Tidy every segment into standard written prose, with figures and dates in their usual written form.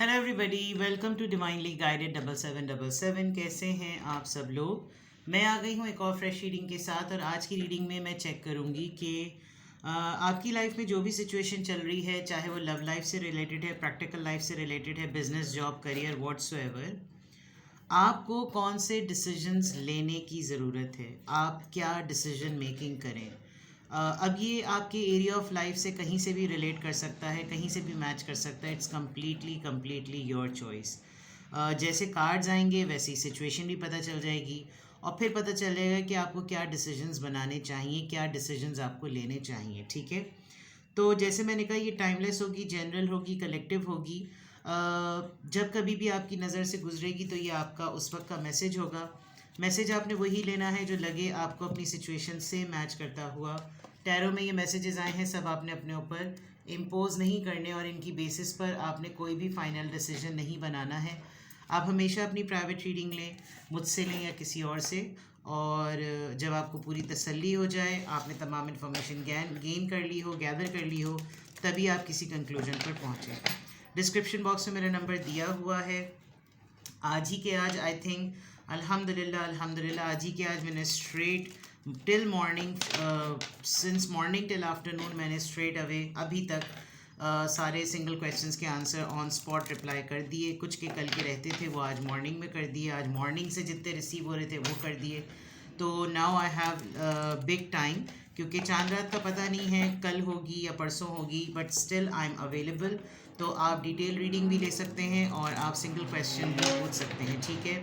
Hello everybody, welcome to divinely guided 7777। कैसे हैं आप सब लोग। मैं आ गई हूँ एक और फ्रेश रीडिंग के साथ, और आज की रीडिंग में मैं चेक करूँगी कि आपकी लाइफ में जो भी सिचुएशन चल रही है, चाहे वो लव लाइफ से रिलेटेड है, प्रैक्टिकल लाइफ से रिलेटेड है, बिजनेस, जॉब, करियर, व्हाट्सोएवर, आपको कौन से डिसीजंस लेने की ज़रूरत है, आप क्या डिसीजन मेकिंग करें। अब ये आपके एरिया ऑफ लाइफ से कहीं से भी रिलेट कर सकता है, कहीं से भी मैच कर सकता है। It's completely completely your choice. जैसे कार्ड्स आएंगे वैसी सिचुएशन भी पता चल जाएगी, और फिर पता चलेगा कि आपको क्या डिसीजंस बनाने चाहिए, क्या डिसीजंस आपको लेने चाहिए। ठीक है, तो जैसे मैंने कहा, ये टाइमलेस होगी, जनरल होगी, कलेक्टिव होगी। जब कभी भी आपकी नज़र से गुजरेगी तो ये आपका उस वक्त का मैसेज होगा। मैसेज आपने वही लेना है जो लगे आपको अपनी सिचुएशन से मैच करता हुआ। टैरो में ये मैसेजेस आए हैं, सब आपने अपने ऊपर इम्पोज नहीं करने, और इनकी बेसिस पर आपने कोई भी फाइनल डिसीजन नहीं बनाना है। आप हमेशा अपनी प्राइवेट रीडिंग लें, मुझसे लें या किसी और से, और जब आपको पूरी तसल्ली हो जाए, आपने तमाम इन्फॉर्मेशन गेन कर ली हो, गैदर कर ली हो, तभी आप किसी कंक्लूजन पर पहुँचें। डिस्क्रिप्शन बॉक्स में मेरा नंबर दिया हुआ है। आज ही के आज, आई थिंक, अल्हम्दुलिल्लाह अल्हम्दुलिल्लाह, आज ही के आज मैंने straight till morning, since morning till afternoon, मैंने स्ट्रेट अवे अभी तक सारे सिंगल क्वेश्चंस के आंसर ऑन स्पॉट रिप्लाई कर दिए। कुछ के कल के रहते थे, वो आज मॉर्निंग में कर दिए। आज मॉर्निंग से जितने रिसीव हो रहे थे वो कर दिए। तो now I have big time, क्योंकि चांद रात का पता नहीं है कल होगी या परसों होगी, but still I am available. तो आप डिटेल रीडिंग भी ले सकते हैं और आप सिंगल क्वेश्चन भी पूछ सकते हैं। ठीक है,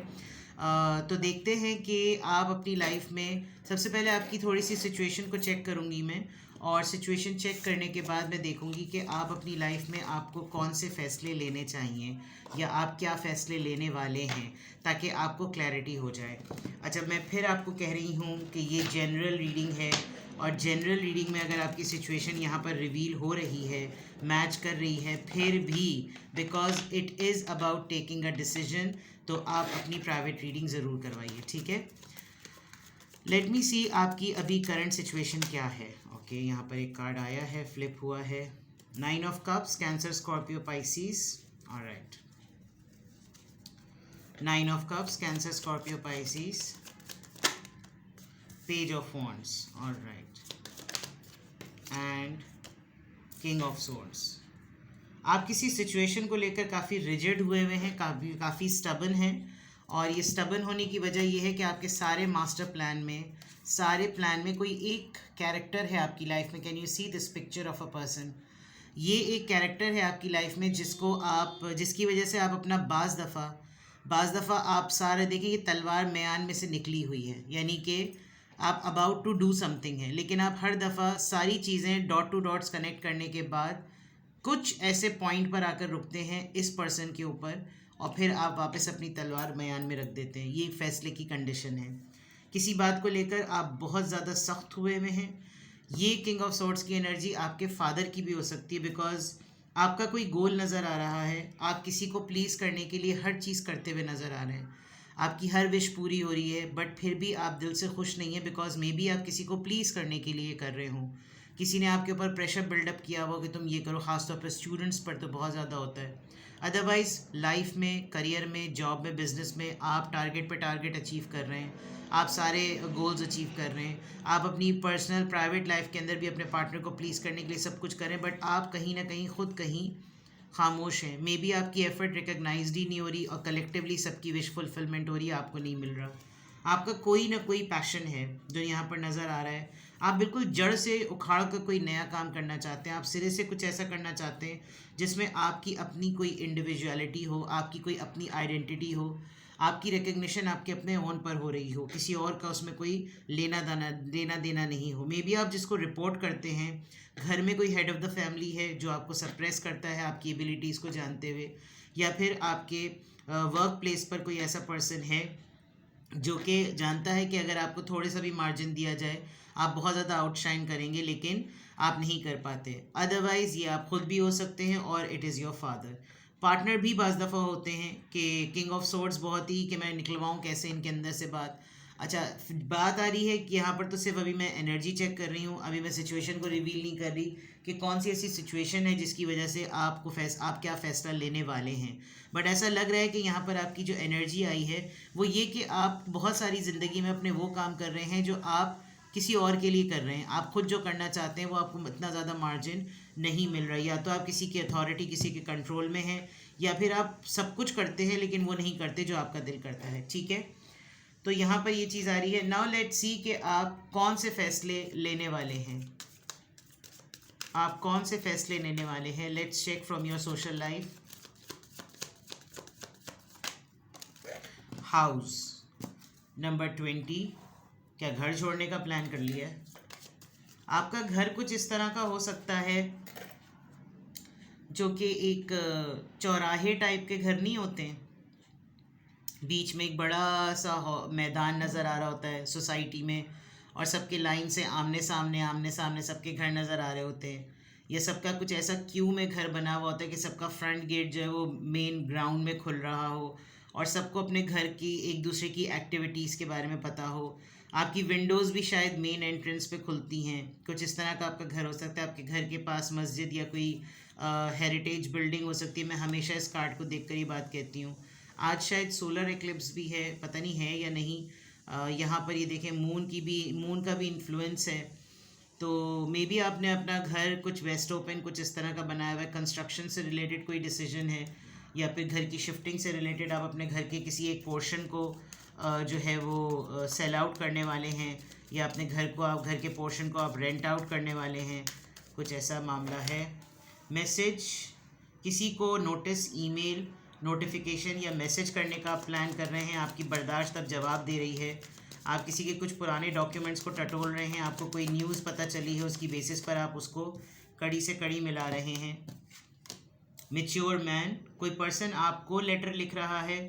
तो देखते हैं कि आप अपनी लाइफ में, सबसे पहले आपकी थोड़ी सी सिचुएशन को चेक करूँगी मैं, और सिचुएशन चेक करने के बाद मैं देखूंगी कि आप अपनी लाइफ में आपको कौन से फ़ैसले लेने चाहिए, या आप क्या फ़ैसले लेने वाले हैं, ताकि आपको क्लैरिटी हो जाए। अच्छा, मैं फिर आपको कह रही हूँ कि ये जनरल रीडिंग है, और जनरल रीडिंग में अगर आपकी सिचुएशन यहाँ पर रिवील हो रही है, मैच कर रही है, फिर भी because it is about taking a decision, तो आप अपनी प्राइवेट रीडिंग ज़रूर करवाइए। ठीक है, लेट मी सी आपकी अभी करंट सिचुएशन क्या है। ओके, यहाँ पर एक कार्ड आया है, फ्लिप हुआ है, 9 of cups, cancer, Scorpio, Pisces. Alright, 9 of cups, cancer, Scorpio, Pisces, page of wands. Alright, and king of swords. आप किसी सिचुएशन को लेकर काफ़ी रिजिड हुए हैं, काफ़ी स्टबन हैं, और ये स्टबन होने की वजह ये है कि आपके सारे मास्टर प्लान में, सारे प्लान में कोई एक कैरेक्टर है आपकी लाइफ में। Can you see this picture of a person. ये एक कैरेक्टर है आपकी लाइफ में जिसकी वजह से आप अपना बाज़ दफ़ा आप सारे देखिए, ये तलवार म्यान में से निकली हुई है, यानी कि आप अबाउट टू डू समथिंग है, लेकिन आप हर दफ़ा सारी चीज़ें डॉट टू डॉट्स कनेक्ट करने के बाद कुछ ऐसे पॉइंट पर आकर रुकते हैं इस पर्सन के ऊपर, और फिर आप वापस अपनी तलवार म्यान में रख देते हैं। ये फैसले की कंडीशन है। किसी बात को लेकर आप बहुत ज़्यादा सख्त हुए में हैं। ये किंग ऑफ सोर्ड्स की एनर्जी आपके फादर की भी हो सकती है, बिकॉज आपका कोई गोल नज़र आ रहा है, आप किसी को प्लीज़ करने के लिए हर चीज़ करते हुए नज़र आ रहे हैं, आपकी हर विश पूरी हो रही है, बट फिर भी आप दिल से खुश नहीं है, बिकॉज मे बी आप किसी को प्लीज़ करने के लिए कर रहे हो। किसी ने आपके ऊपर प्रेशर बिल्डअप किया हुआ कि तुम ये करो, ख़ासतौर पर स्टूडेंट्स पर तो बहुत ज़्यादा होता है। अदरवाइज़ लाइफ में, करियर में, जॉब में, बिजनेस में आप टारगेट पे टारगेट अचीव कर रहे हैं, आप सारे गोल्स अचीव कर रहे हैं, आप अपनी पर्सनल प्राइवेट लाइफ के अंदर भी अपने पार्टनर को प्लीज़ करने के लिए सब कुछ करें, बट आप कहीं ना कहीं खुद कहीं खामोश हैं। मे बी आपकी एफर्ट रिकग्नाइज्ड ही नहीं हो रही, और कलेक्टिवली सबकी विश फुलफिलमेंट हो रही है, आपको नहीं मिल रहा। आपका कोई ना कोई पैशन है जो यहाँ पर नज़र आ रहा है। आप बिल्कुल जड़ से उखाड़ कर कोई नया काम करना चाहते हैं, आप सिरे से कुछ ऐसा करना चाहते हैं जिसमें आपकी अपनी कोई इंडिविजुअलिटी हो, आपकी कोई अपनी आइडेंटिटी हो, आपकी रिकग्निशन आपके अपने ओन पर हो रही हो, किसी और का उसमें कोई लेना देना नहीं हो। मे बी आप जिसको रिपोर्ट करते हैं, घर में कोई हेड ऑफ़ द फैमिली है जो आपको सप्रेस करता है आपकी एबिलिटीज़ को जानते हुए, या फिर आपके वर्क प्लेस पर कोई ऐसा पर्सन है जो कि जानता है कि अगर आपको थोड़े सा भी मार्जिन दिया जाए आप बहुत ज़्यादा आउटशाइन करेंगे, लेकिन आप नहीं कर पाते। अदरवाइज़ ये आप खुद भी हो सकते हैं, और it is your father. Partner भी बाज़ दफ़ा होते हैं कि किंग ऑफ सोर्ड्स बहुत ही कि मैं निकलवाऊँ कैसे इनके अंदर से बात। अच्छा, बात आ रही है कि यहाँ पर तो सिर्फ अभी मैं एनर्जी चेक कर रही हूँ, अभी मैं सिचुएशन को रिवील नहीं कर रही कि कौन सी ऐसी सिचुएशन है जिसकी वजह से आप क्या फ़ैसला लेने वाले हैं। बट ऐसा लग रहा है कि यहाँ पर आपकी जो एनर्जी आई है वो ये कि आप बहुत सारी ज़िंदगी में अपने वो काम कर रहे हैं जो आप किसी और के लिए कर रहे हैं। आप खुद जो करना चाहते हैं वो आपको इतना ज़्यादा मार्जिन नहीं मिल रहा है। या तो आप किसी की अथॉरिटी, किसी के कंट्रोल में हैं, या फिर आप सब कुछ करते हैं लेकिन वो नहीं करते जो आपका दिल करता है। ठीक है, तो यहाँ पर ये चीज़ आ रही है। नाउ लेट्स सी कि आप कौन से फैसले लेने वाले हैं। आप कौन से फैसले लेने वाले हैं। Let's check from your social life. House number 20। क्या घर छोड़ने का प्लान कर लिया है? आपका घर कुछ इस तरह का हो सकता है जो कि एक चौराहे टाइप के घर नहीं होते हैं, बीच में एक बड़ा सा मैदान नज़र आ रहा होता है सोसाइटी में, और सबके लाइन से आमने सामने सबके घर नज़र आ रहे होते हैं। या सबका कुछ ऐसा क्यू में घर बना हुआ होता है कि सबका फ्रंट गेट जो है वो मेन ग्राउंड में खुल रहा हो, और सबको अपने घर की एक दूसरे की एक्टिविटीज़ के बारे में पता हो। आपकी विंडोज़ भी शायद मेन एंट्रेंस पे खुलती हैं। कुछ इस तरह का आपका घर हो सकता है। आपके घर के पास मस्जिद या कोई हेरिटेज बिल्डिंग हो सकती है। मैं हमेशा इस कार्ड को देखकर ये बात कहती हूँ। आज शायद सोलर एक्लिप्स भी है, पता नहीं है या नहीं। यहाँ पर ये देखें, मून का भी इन्फ्लुएंस है। तो मे बी आपने अपना घर कुछ वेस्ट ओपन कुछ इस तरह का बनाया हुआ है। कंस्ट्रक्शन से रिलेटेड कोई डिसीजन है, या फिर घर की शिफ्टिंग से रिलेटेड आप अपने घर के किसी एक पोर्शन को जो है वो सेल आउट करने वाले हैं, या अपने घर के पोर्शन को आप रेंट आउट करने वाले हैं। कुछ ऐसा मामला है। मैसेज, किसी को नोटिस, ईमेल, नोटिफिकेशन या मैसेज करने का आप प्लान कर रहे हैं। आपकी बर्दाश्त अब जवाब दे रही है। आप किसी के कुछ पुराने डॉक्यूमेंट्स को टटोल रहे हैं। आपको कोई न्यूज़ पता चली है, उसकी बेसिस पर आप उसको कड़ी से कड़ी मिला रहे हैं। मैच्योर मैन, कोई पर्सन आपको लेटर लिख रहा है।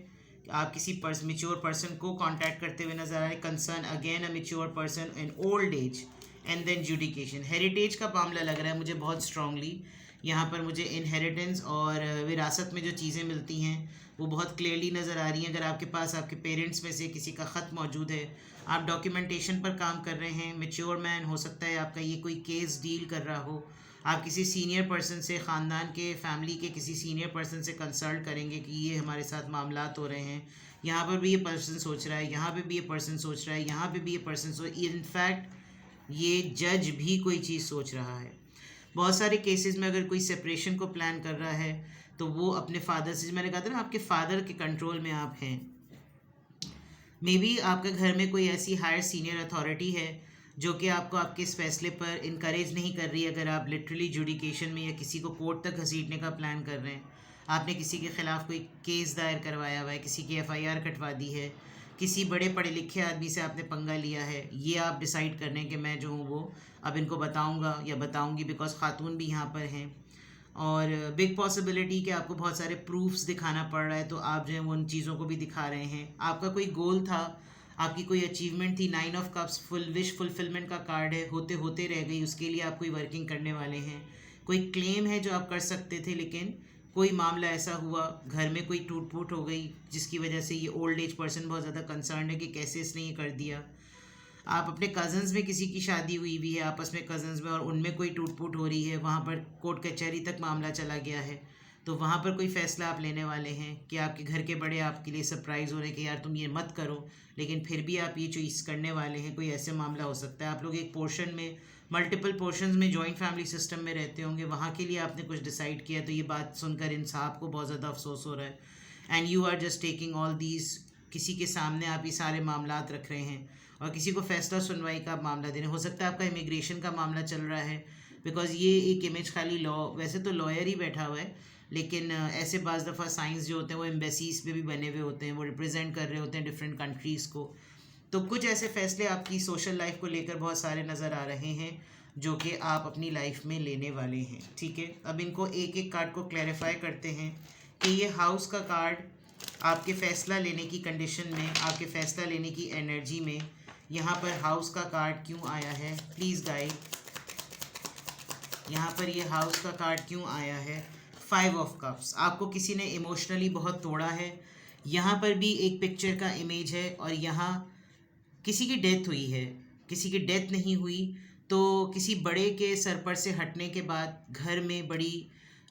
आप किसी मैच्योर पर्सन को कांटेक्ट करते हुए नजर आ रहे हैं। Concern, again a mature person in old age and then judication. Heritage का मामला लग रहा है मुझे बहुत स्ट्रांगली। यहाँ पर मुझे इनहेरिटेंस और विरासत में जो चीज़ें मिलती हैं वो बहुत क्लियरली नज़र आ रही हैं। अगर आपके पास आपके पेरेंट्स में से किसी का ख़त मौजूद है, आप डॉक्यूमेंटेशन पर काम कर रहे हैं। मैच्योर मैन, हो सकता है आपका ये कोई केस डील कर रहा हो। आप किसी सीनियर पर्सन से, ख़ानदान के, फैमिली के किसी सीनियर पर्सन से कंसल्ट करेंगे कि ये हमारे साथ मामलात हो रहे हैं। यहाँ पर भी ये पर्सन सोच रहा है, यहाँ पे भी ये पर्सन सोच रहा है, यहाँ पे भी ये पर्सन इनफैक्ट ये जज भी कोई चीज़ सोच रहा है। बहुत सारे केसेस में अगर कोई सेपरेशन को प्लान कर रहा है तो वो अपने फादर से, मैंने कहा था ना आपके फादर के कंट्रोल में आप हैं। मे बी आपके घर में कोई ऐसी हायर सीनियर अथॉरिटी है जो कि आपको आपके इस फैसले पर इनकरेज नहीं कर रही। अगर आप लिटरली जुडिकेशन में या किसी को कोर्ट तक घसीटने का प्लान कर रहे हैं, आपने किसी के ख़िलाफ़ कोई केस दायर करवाया हुआ है, किसी की FIR कटवा दी है, किसी बड़े पढ़े लिखे आदमी से आपने पंगा लिया है, ये आप डिसाइड कर रहे हैं कि मैं जो हूँ वो अब इनको बताऊँगा या बताऊँगी, बिकॉज ख़ातून भी यहाँ पर हैं। और बिग पॉसिबिलिटी कि आपको बहुत सारे प्रूफ्स दिखाना पड़ रहा है, तो आप जो है उन चीज़ों को भी दिखा रहे हैं। आपका कोई गोल था, आपकी कोई अचीवमेंट थी। 9 ऑफ कप्स फुलफिलमेंट का कार्ड है, होते होते रह गई, उसके लिए आप कोई वर्किंग करने वाले हैं। कोई क्लेम है जो आप कर सकते थे, लेकिन कोई मामला ऐसा हुआ, घर में कोई टूट फूट हो गई जिसकी वजह से ये ओल्ड एज पर्सन बहुत ज़्यादा कंसर्न है कि कैसे इसने ये कर दिया। आप अपने कज़न्स में किसी की शादी हुई भी है आपस में कज़न्स में, और उनमें कोई टूट फूट हो रही है, वहाँ पर कोर्ट कचहरी तक मामला चला गया है, तो वहाँ पर कोई फ़ैसला आप लेने वाले हैं कि आपके घर के बड़े आपके लिए सरप्राइज़ हो रहे हैं कि यार तुम ये मत करो, लेकिन फिर भी आप ये चॉइस करने वाले हैं। कोई ऐसे मामला हो सकता है। आप लोग एक पोर्शन में, मल्टीपल पोर्शंस में जॉइंट फैमिली सिस्टम में रहते होंगे, वहाँ के लिए आपने कुछ डिसाइड किया। तो ये बात सुनकर इन साहब को बहुत ज़्यादा अफसोस हो रहा है। And you are just taking all these, किसी के सामने आप ये सारे मामलात रख रहे हैं और किसी को फैसला सुनवाई का मामला देने। हो सकता है आपका इमिग्रेशन का मामला चल रहा है, बिकॉज ये एक इमेज खाली लॉ, वैसे तो लॉयर ही बैठा हुआ है, लेकिन ऐसे बाज़ दफ़ा साइंस जो होते हैं वो एम्बेसीज़ पे भी बने हुए होते हैं, वो रिप्रेजेंट कर रहे होते हैं डिफरेंट कंट्रीज़ को। तो कुछ ऐसे फैसले आपकी सोशल लाइफ को लेकर बहुत सारे नज़र आ रहे हैं जो कि आप अपनी लाइफ में लेने वाले हैं। ठीक है, अब इनको एक एक कार्ड को क्लैरिफाई करते हैं कि ये हाउस का कार्ड आपके फ़ैसला लेने की कंडीशन में, आपके फ़ैसला लेने की एनर्जी में यहाँ पर हाउस का कार्ड क्यों आया है। प्लीज़ गाइड, यहाँ पर ये हाउस का कार्ड क्यों आया है। 5 ऑफ कप्स, आपको किसी ने इमोशनली बहुत तोड़ा है। यहाँ पर भी एक पिक्चर का इमेज है और यहाँ किसी की डेथ हुई है, किसी की डेथ नहीं हुई तो किसी बड़े के सर पर से हटने के बाद घर में बड़ी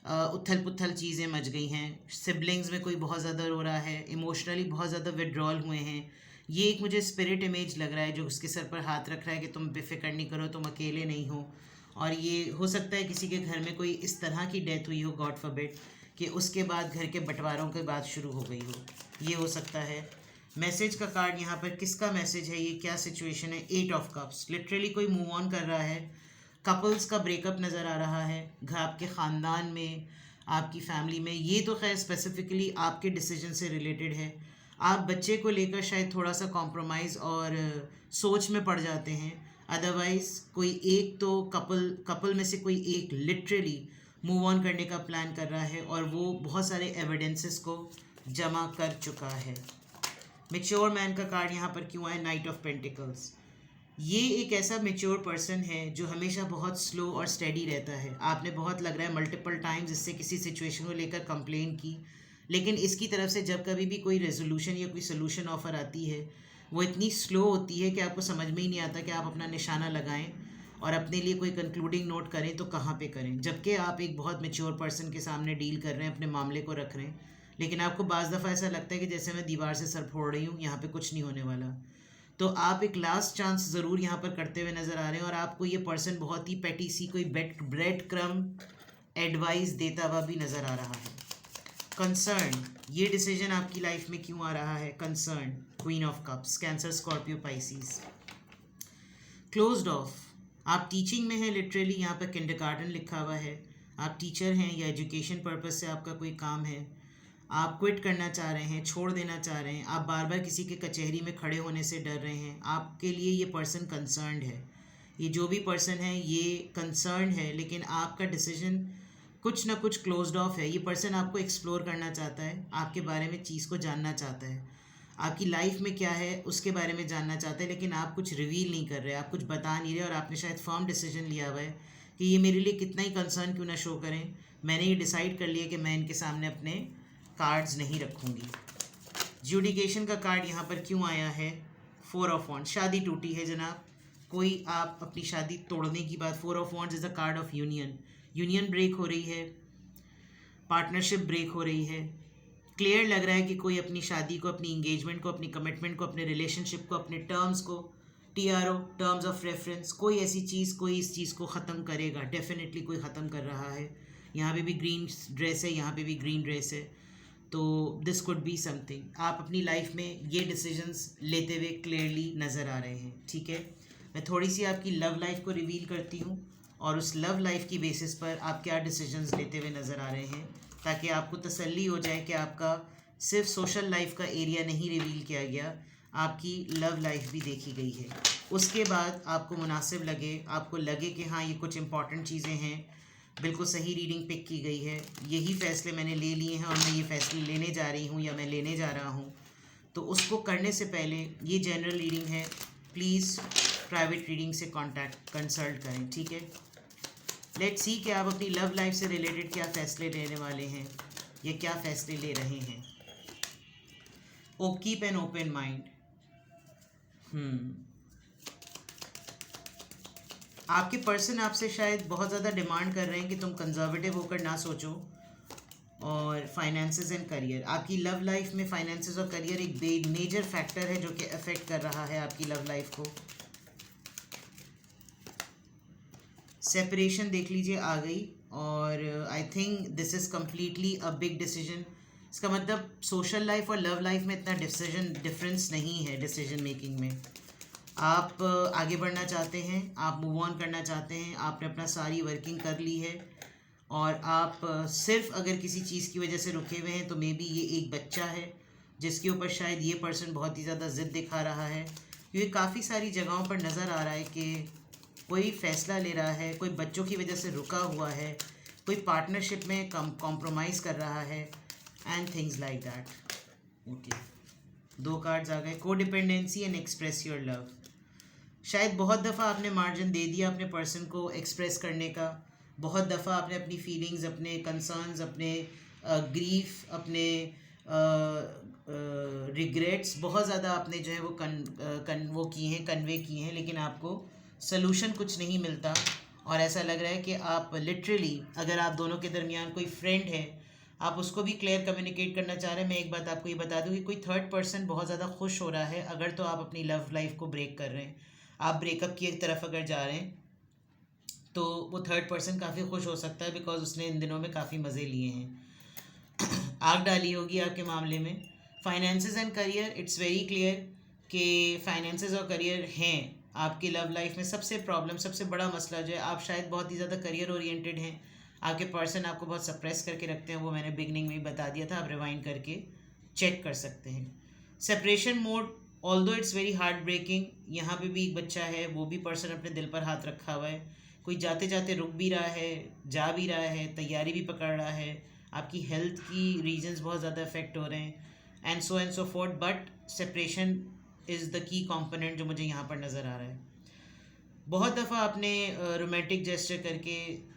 उथल पुथल चीज़ें मच गई हैं। सिबलिंग्स में कोई बहुत ज़्यादा रो रहा है, इमोशनली बहुत ज़्यादा विड्रॉल हुए हैं। ये एक मुझे स्पिरिट इमेज लग रहा है जो उसके सर पर हाथ रख रहा है कि तुम बेफिक्र नहीं करो, तुम अकेले नहीं हो। और ये हो सकता है किसी के घर में कोई इस तरह की डेथ हुई हो, गॉड फॉरबिड, कि उसके बाद घर के बंटवारों की बात शुरू हो गई हो। ये हो सकता है। मैसेज का कार्ड यहाँ पर किसका मैसेज है, ये क्या सिचुएशन है? 8 ऑफ कप्स, लिटरली कोई मूव ऑन कर रहा है। कपल्स का ब्रेकअप नज़र आ रहा है, आपके ख़ानदान में, आपकी फैमिली में। ये तो खैर स्पेसिफिकली आपके डिसीजन से रिलेटेड है। आप बच्चे को लेकर शायद थोड़ा सा कॉम्प्रोमाइज़ और सोच में पड़ जाते हैं। अदरवाइज़ कोई एक तो कपल में से कोई एक लिटरली मूव ऑन करने का प्लान कर रहा है और वो बहुत सारे एविडेंसेस को जमा कर चुका है। मेच्योर मैन का कार्ड यहाँ पर क्यों आया? Night of pentacles. ये एक ऐसा मेच्योर पर्सन है जो हमेशा बहुत स्लो और स्टेडी रहता है। आपने बहुत लग रहा है मल्टीपल टाइम्स इससे किसी सिचुएशन को लेकर कंप्लेन की, लेकिन इसकी तरफ से जब कभी भी कोई रेजोल्यूशन या कोई सोल्यूशन ऑफर आती है वो इतनी स्लो होती है कि आपको समझ में ही नहीं आता कि आप अपना निशाना लगाएं और अपने लिए कोई कंक्लूडिंग नोट करें तो कहाँ पे करें। जबकि आप एक बहुत मेच्योर पर्सन के सामने डील कर रहे हैं, अपने मामले को रख रहे हैं, लेकिन आपको बाज़ दफ़ा ऐसा लगता है कि जैसे मैं दीवार से सर फोड़ रही हूँ, यहाँ पे कुछ नहीं होने वाला। तो आप एक लास्ट चांस ज़रूर यहाँ पर करते हुए नज़र आ रहे हैं और आपको ये पर्सन बहुत ही पेटी सी कोई ब्रेड क्रम एडवाइस देता हुआ भी नज़र आ रहा है। कंसर्न, ये डिसीजन आपकी लाइफ में क्यों आ रहा है? Concern, queen of cups, cancer, Scorpio, Pisces. Closed of, आप टीचिंग में हैं, लिटरली यहाँ पर किंडरगार्टन लिखा हुआ है। आप टीचर हैं या एजुकेशन पर्पस से आपका कोई काम है, आप क्विट करना चाह रहे हैं, छोड़ देना चाह रहे हैं, आप बार बार किसी के कचहरी में खड़े होने से डर रहे हैं। आपके लिए ये पर्सन कंसर्न्ड है। ये जो भी पर्सन है ये कंसर्न्ड है, लेकिन आपका डिसीजन कुछ ना कुछ क्लोज्ड ऑफ है। ये पर्सन आपको एक्सप्लोर करना चाहता है, आपके बारे में चीज़ को जानना चाहता है, आपकी लाइफ में क्या है उसके बारे में जानना चाहता है, लेकिन आप कुछ रिवील नहीं कर रहे, आप कुछ बता नहीं रहे और आपने शायद फर्म डिसीजन लिया हुआ है कि ये मेरे लिए कितना ही कंसर्न क्यों ना शो करें, मैंने ये डिसाइड कर लिया कि मैं इनके सामने अपने कार्ड्स नहीं रखूँगी। ज्यूडिकेशन का कार्ड यहाँ पर क्यों आया है? 4 ऑफ वॉन्ड्स, शादी टूटी है जनाब, कोई आप अपनी शादी तोड़ने की बात। 4 of wands is a card of union, union break हो रही है, पार्टनरशिप ब्रेक हो रही है। क्लियर लग रहा है कि कोई अपनी शादी को, अपनी इंगेजमेंट को, अपनी कमिटमेंट को, अपने रिलेशनशिप को, अपने टर्म्स को, TRO, टर्म्स ऑफ रेफरेंस, कोई ऐसी चीज़, कोई इस चीज़ को ख़त्म करेगा। डेफिनेटली कोई ख़त्म कर रहा है। यहाँ पे भी ग्रीन ड्रेस है, यहाँ पे भी ग्रीन ड्रेस है, तो दिस कुड बी समथिंग। आप अपनी लाइफ में ये डिसीजंस लेते हुए क्लियरली नज़र आ रहे हैं। ठीक है, मैं थोड़ी सी आपकी लव लाइफ को रिवील करती हूँ और उस लव लाइफ की बेसिस पर आप क्या डिसीजंस लेते हुए नज़र आ रहे हैं, ताकि आपको तसल्ली हो जाए कि आपका सिर्फ सोशल लाइफ का एरिया नहीं रिवील किया गया, आपकी लव लाइफ भी देखी गई है। उसके बाद आपको मुनासिब लगे, आपको लगे कि हाँ ये कुछ इंपॉर्टेंट चीज़ें हैं, बिल्कुल सही रीडिंग पिक की गई है, यही फ़ैसले मैंने ले लिए हैं और मैं ये फ़ैसले लेने जा रही हूँ या मैं लेने जा रहा हूँ, तो उसको करने से पहले ये जनरल रीडिंग है, प्लीज़ प्राइवेट रीडिंग से कंसल्ट करें। ठीक है, लेट्स सी कि आप अपनी लव लाइफ से रिलेटेड क्या फ़ैसले लेने वाले हैं या क्या फ़ैसले ले रहे हैं। Keep an open mind. आपके पर्सन आपसे शायद बहुत ज़्यादा डिमांड कर रहे हैं कि तुम कंजर्वेटिव होकर ना सोचो। और फाइनेंसेस एंड करियर, आपकी लव लाइफ में फाइनेंसेस और करियर एक मेजर फैक्टर है जो कि अफेक्ट कर रहा है आपकी लव लाइफ को। सेपरेशन देख लीजिए आ गई, और I think this is completely a big decision. इसका मतलब सोशल लाइफ और लव लाइफ में इतना डिफरेंस नहीं है डिसीजन मेकिंग में। आप आगे बढ़ना चाहते हैं, आप मूव ऑन करना चाहते हैं, आपने अपना सारी वर्किंग कर ली है और आप सिर्फ अगर किसी चीज़ की वजह से रुके हुए हैं तो मे बी ये एक बच्चा है जिसके ऊपर शायद ये पर्सन बहुत ही ज़्यादा ज़िद दिखा रहा है, क्योंकि काफ़ी सारी जगहों पर नज़र आ रहा है कि कोई फ़ैसला ले रहा है, कोई बच्चों की वजह से रुका हुआ है, कोई पार्टनरशिप में कॉम्प्रोमाइज़ कर रहा है and things like that. Okay, 2 cards आ गए, codependency and express your love. शायद बहुत दफ़ा आपने मार्जिन दे दिया अपने पर्सन को एक्सप्रेस करने का, बहुत दफ़ा आपने अपनी फीलिंग्स, अपने कंसर्न्स, अपने ग्रीफ, अपने रिग्रेट्स बहुत ज़्यादा आपने जो है वो वो किए हैं, कन्वे किए हैं, लेकिन आपको सलूशन कुछ नहीं मिलता। और ऐसा लग रहा है कि आप लिटरली, अगर आप दोनों के दरमियान कोई फ्रेंड है, आप उसको भी क्लियर कम्युनिकेट करना चाह रहे हैं। मैं एक बात आपको ये बता दूं कि कोई थर्ड पर्सन बहुत ज़्यादा खुश हो रहा है अगर, तो आप अपनी लव लाइफ को ब्रेक कर रहे हैं, आप ब्रेकअप की एक तरफ अगर जा रहे हैं, तो वो थर्ड पर्सन काफ़ी खुश हो सकता है बिकॉज उसने इन दिनों में काफ़ी मज़े लिए हैं। आग डाली होगी आपके मामले में। Finances and career, it's very clear कि फाइनेंसेस और करियर हैं आपकी लव लाइफ में सबसे प्रॉब्लम, सबसे बड़ा मसला जो है। आप शायद बहुत ही ज़्यादा करियर ओरिएंटेड हैं, आपके पर्सन आपको बहुत सप्रेस करके रखते हैं, वो मैंने बिगनिंग में ही बता दिया था, आप रिवाइंड करके चेक कर सकते हैं। Separation mode, although it's very heartbreaking, यहाँ पे भी एक बच्चा है, वो भी पर्सन अपने दिल पर हाथ रखा हुआ है, कोई जाते जाते रुक भी रहा है, जा भी रहा है, तैयारी भी पकड़ रहा है, आपकी हेल्थ की रीजंस बहुत ज़्यादा इफेक्ट हो रहे हैं, and so fourth. But separation is the key component जो मुझे यहाँ पर नज़र आ रहा है। बहुत दफ़ा आपने रोमांटिक जेस्चर करके,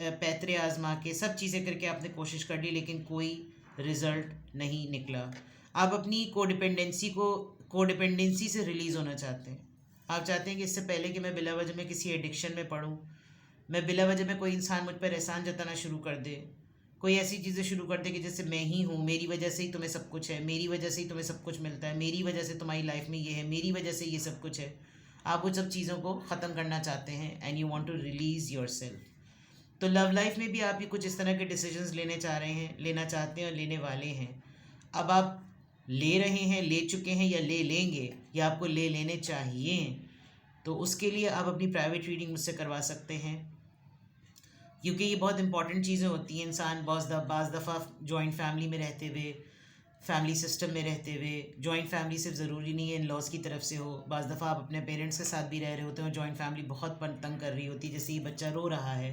पैतरे आजमा के, सब चीज़ें करके आपने कोशिश कर ली, लेकिन कोई रिज़ल्ट नहीं निकला। आप अपनी कोडिपेंडेंसी से रिलीज़ होना चाहते हैं। आप चाहते हैं कि इससे पहले कि मैं बिला वजह में किसी एडिक्शन में पड़ूँ, मैं बिला वजह में कोई इंसान मुझ पर एहसान जताना शुरू कर दे, कोई ऐसी चीज़ें शुरू कर दे कि जैसे मैं ही हूँ, मेरी वजह से ही तुम्हें सब कुछ है, मेरी वजह से ही तुम्हें सब कुछ मिलता है, मेरी वजह से तुम्हारी लाइफ में ये है, मेरी वजह से ये सब कुछ है। आप उन सब चीज़ों को ख़त्म करना चाहते हैं and you want to release yourself. तो लव लाइफ में भी आप ये कुछ इस तरह के डिसीजंस लेने चाह रहे हैं, लेना चाहते हैं और लेने वाले हैं। अब आप ले रहे हैं, ले चुके हैं, या ले लेंगे, या आपको ले लेने चाहिए, तो उसके लिए आप अपनी प्राइवेट रीडिंग मुझसे करवा सकते हैं, क्योंकि ये बहुत इंपॉर्टेंट चीज़ें होती हैं। इंसान बाज़ दफ़ा जॉइंट फैमिली में रहते हुए, फैमिली सिस्टम में रहते हुए, जॉइंट फैमिली सिर्फ ज़रूरी नहीं है इन लॉज की तरफ से हो, बाज़ दफ़ा आप अपने पेरेंट्स के साथ भी रह रहे होते हैं और जॉइंट फैमिली बहुत तंग कर रही होती है, जैसे ये बच्चा रो रहा है,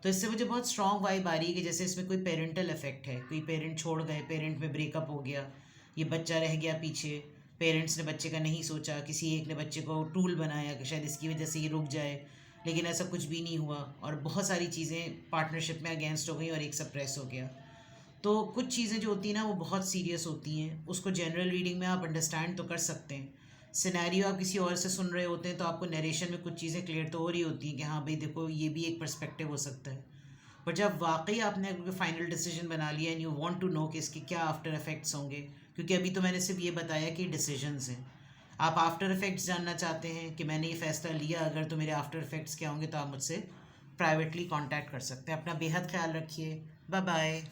तो इससे मुझे बहुत स्ट्रॉन्ग वाइब आ रही है कि जैसे इसमें कोई पेरेंटल इफेक्ट है, कोई पेरेंट छोड़ गए, पेरेंट में ब्रेकअप हो गया, ये बच्चा रह गया पीछे, पेरेंट्स ने बच्चे का नहीं सोचा, किसी एक ने बच्चे को टूल बनाया कि शायद इसकी वजह से ये रुक जाए, लेकिन ऐसा कुछ भी नहीं हुआ, और बहुत सारी चीज़ें पार्टनरशिप में अगेंस्ट हो गई और एक सप्रेस हो गया। तो कुछ चीज़ें जो होती हैं ना, वो बहुत सीरियस होती हैं, उसको जनरल रीडिंग में आप अंडरस्टैंड तो कर सकते हैं। सिनेरियो आप किसी और से सुन रहे होते हैं तो आपको नरेशन में कुछ चीज़ें क्लियर तो हो रही होती हैं कि हाँ भाई देखो, ये भी एक पर्सपेक्टिव हो सकता है। बट जब वाकई आपने फाइनल डिसीजन बना लिया and you want to know कि इसके क्या आफ्टर इफेक्ट्स होंगे, क्योंकि अभी तो मैंने सिर्फ ये बताया कि डिसीजंस हैं, आप आफ्टर इफेक्ट्स जानना चाहते हैं कि मैंने ये फ़ैसला लिया अगर, तो मेरे आफ्टर इफेक्ट्स क्या होंगे, तो आप मुझसे प्राइवेटली कांटेक्ट कर सकते हैं। अपना बेहद ख्याल रखिए। Bye bye.